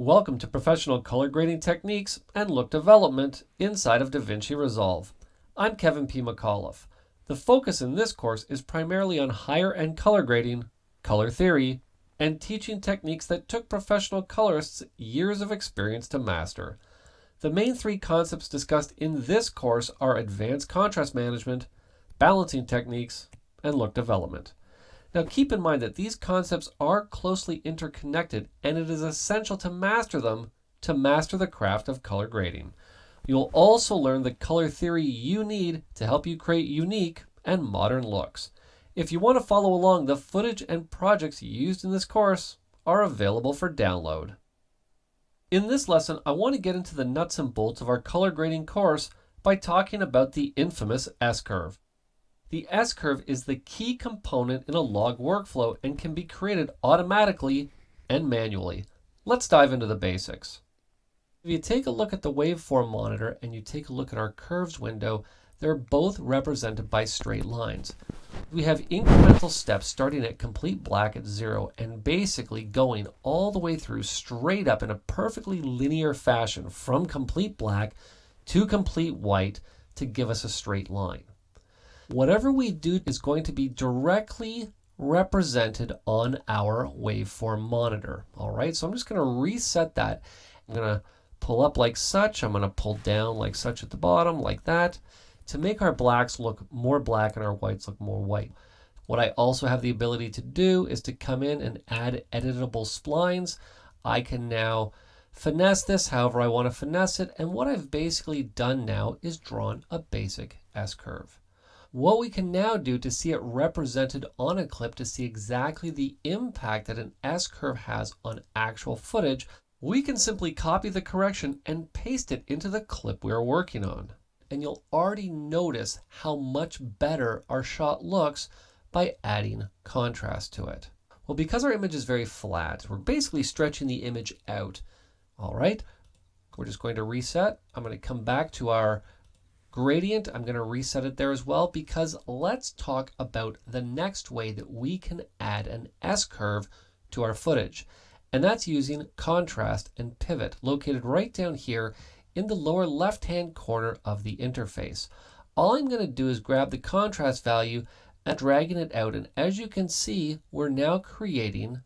Welcome to Professional Color Grading Techniques and Look Development inside of DaVinci Resolve. I'm Kevin P. McAuliffe. The focus in this course is primarily on higher-end color grading, color theory, and teaching techniques that took professional colorists years of experience to master. The main three concepts discussed in this course are advanced contrast management, balancing techniques, and look development. Now keep in mind that these concepts are closely interconnected and it is essential to master them to master the craft of color grading. You'll also learn the color theory you need to help you create unique and modern looks. If you want to follow along, the footage and projects used in this course are available for download. In this lesson, I want to get into the nuts and bolts of our color grading course by talking about the infamous S-curve. The S-curve is the key component in a log workflow and can be created automatically and manually. Let's dive into the basics. If you take a look at the waveform monitor and you take a look at our curves window, they're both represented by straight lines. We have incremental steps starting at complete black at 0 and basically going all the way through straight up in a perfectly linear fashion from complete black to complete white to give us a straight line. Whatever we do is going to be directly represented on our waveform monitor. All right, so I'm just going to reset that. I'm going to pull up like such. I'm going to pull down like such at the bottom, like that, to make our blacks look more black and our whites look more white. What I also have the ability to do is to come in and add editable splines. I can now finesse this however I want to finesse it. And what I've basically done now is drawn a basic S-curve. What we can now do to see it represented on a clip to see exactly the impact that an S-curve has on actual footage, we can simply copy the correction and paste it into the clip we are working on. And you'll already notice how much better our shot looks by adding contrast to it. Well, because our image is very flat, we're basically stretching the image out. All right, we're just going to reset. I'm going to come back to our gradient. I'm going to reset it there as well because let's talk about the next way that we can add an S-curve to our footage. And that's using contrast and pivot located right down here in the lower left-hand corner of the interface. All I'm going to do is grab the contrast value and dragging it out. And as you can see, we're now creating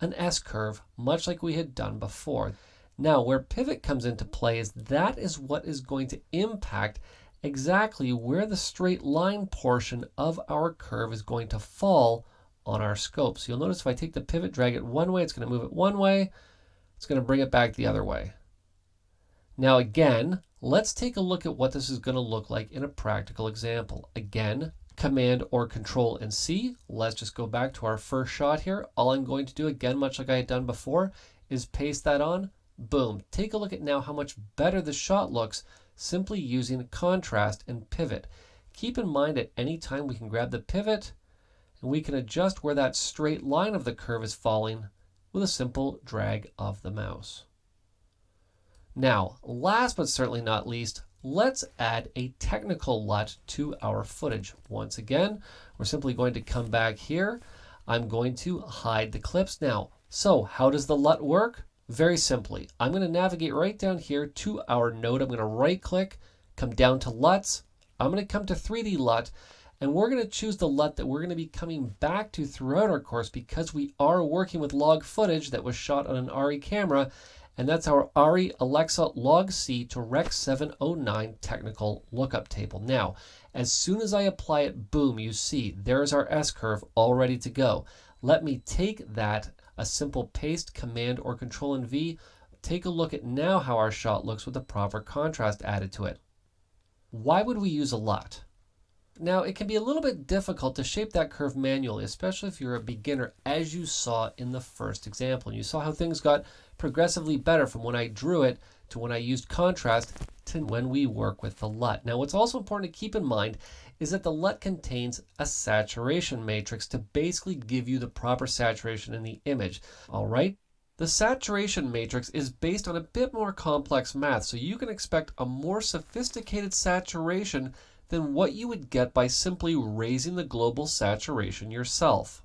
an S-curve much like we had done before. Now, where pivot comes into play is that is what is going to impact exactly where the straight line portion of our curve is going to fall on our scope. So you'll notice if I take the pivot, drag it one way, it's going to move it one way. It's going to bring it back the other way. Now again, let's take a look at what this is going to look like in a practical example. Again, Command or Control and C. Let's just go back to our first shot here. All I'm going to do, again, much like I had done before, is paste that on. Boom. Take a look at now how much better the shot looks simply using contrast and pivot. Keep in mind at any time we can grab the pivot and we can adjust where that straight line of the curve is falling with a simple drag of the mouse. Now, last but certainly not least, let's add a technical LUT to our footage. Once again, we're simply going to come back here. I'm going to hide the clips now. So how does the LUT work? Very simply, I'm going to navigate right down here to our node. I'm going to right click, come down to LUTs. I'm going to come to 3D LUT, and we're going to choose the LUT that we're going to be coming back to throughout our course because we are working with log footage that was shot on an ARRI camera, and that's our ARRI Alexa Log C to Rec 709 technical lookup table. Now, as soon as I apply it, boom, you see there's our S-curve all ready to go. Let me take that, a simple paste, Command or Control and V. Take a look at now how our shot looks with the proper contrast added to it. Why would we use a LUT? Now, it can be a little bit difficult to shape that curve manually, especially if you're a beginner, as you saw in the first example. And you saw how things got progressively better from when I drew it to when I used contrast to when we work with the LUT. Now, what's also important to keep in mind is that the LUT contains a saturation matrix to basically give you the proper saturation in the image. All right? The saturation matrix is based on a bit more complex math, so you can expect a more sophisticated saturation than what you would get by simply raising the global saturation yourself.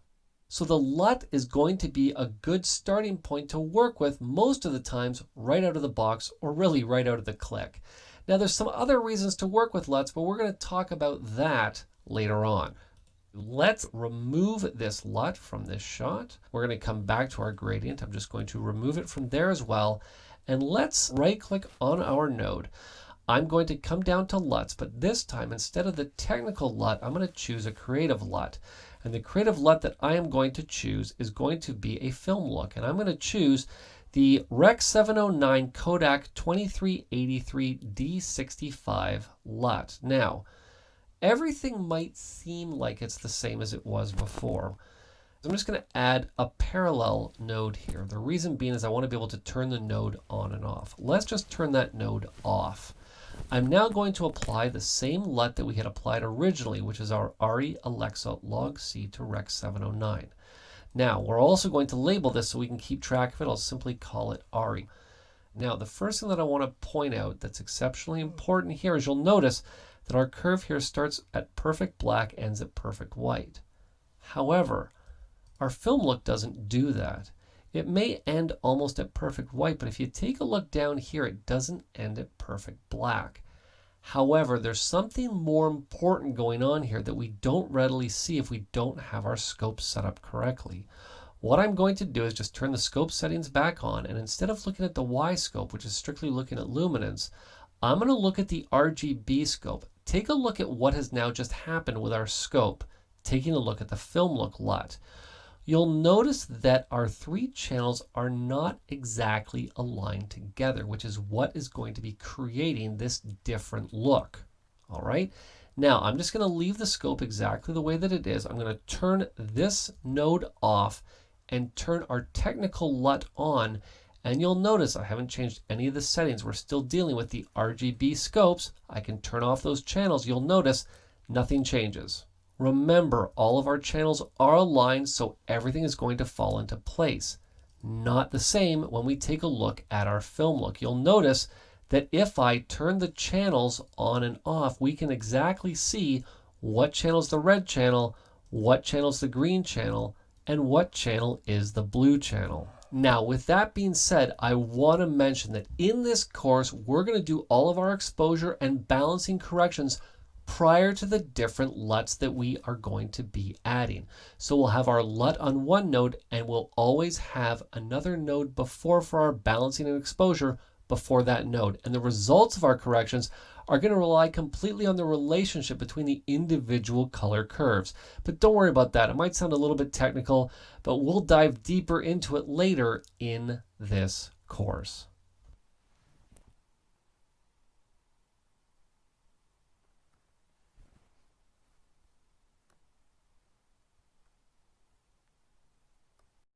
So the LUT is going to be a good starting point to work with most of the times right out of the box, or really right out of the click. Now there's some other reasons to work with LUTs, but we're going to talk about that later on. Let's remove this LUT from this shot. We're going to come back to our gradient. I'm just going to remove it from there as well. And let's right click on our node. I'm going to come down to LUTs, but this time instead of the technical LUT, I'm going to choose a creative LUT. And the creative LUT that I am going to choose is going to be a film look. And I'm going to choose the Rec 709 Kodak 2383 D65 LUT. Now, everything might seem like it's the same as it was before. I'm just going to add a parallel node here. The reason being is I want to be able to turn the node on and off. Let's just turn that node off. I'm now going to apply the same LUT that we had applied originally, which is our ARRI Alexa Log C to Rec 709. Now, we're also going to label this so we can keep track of it. I'll simply call it ARRI. Now, the first thing that I want to point out that's exceptionally important here is you'll notice that our curve here starts at perfect black, ends at perfect white. However, our film look doesn't do that. It may end almost at perfect white, but if you take a look down here, it doesn't end at perfect black. However, there's something more important going on here that we don't readily see if we don't have our scope set up correctly. What I'm going to do is just turn the scope settings back on, and instead of looking at the Y scope, which is strictly looking at luminance, I'm going to look at the RGB scope. Take a look at what has now just happened with our scope, taking a look at the film look LUT. You'll notice that our three channels are not exactly aligned together, which is what is going to be creating this different look. All right. Now I'm just going to leave the scope exactly the way that it is. I'm going to turn this node off and turn our technical LUT on. And you'll notice I haven't changed any of the settings. We're still dealing with the RGB scopes. I can turn off those channels. You'll notice nothing changes. Remember, all of our channels are aligned, so everything is going to fall into place. Not the same when we take a look at our film look. You'll notice that if I turn the channels on and off, we can exactly see what channel is the red channel, what channel is the green channel, and what channel is the blue channel. Now, with that being said, I want to mention that in this course, we're going to do all of our exposure and balancing corrections prior to the different LUTs that we are going to be adding. So we'll have our LUT on one node, and we'll always have another node before for our balancing and exposure before that node. And the results of our corrections are going to rely completely on the relationship between the individual color curves. But don't worry about that. It might sound a little bit technical, but we'll dive deeper into it later in this course.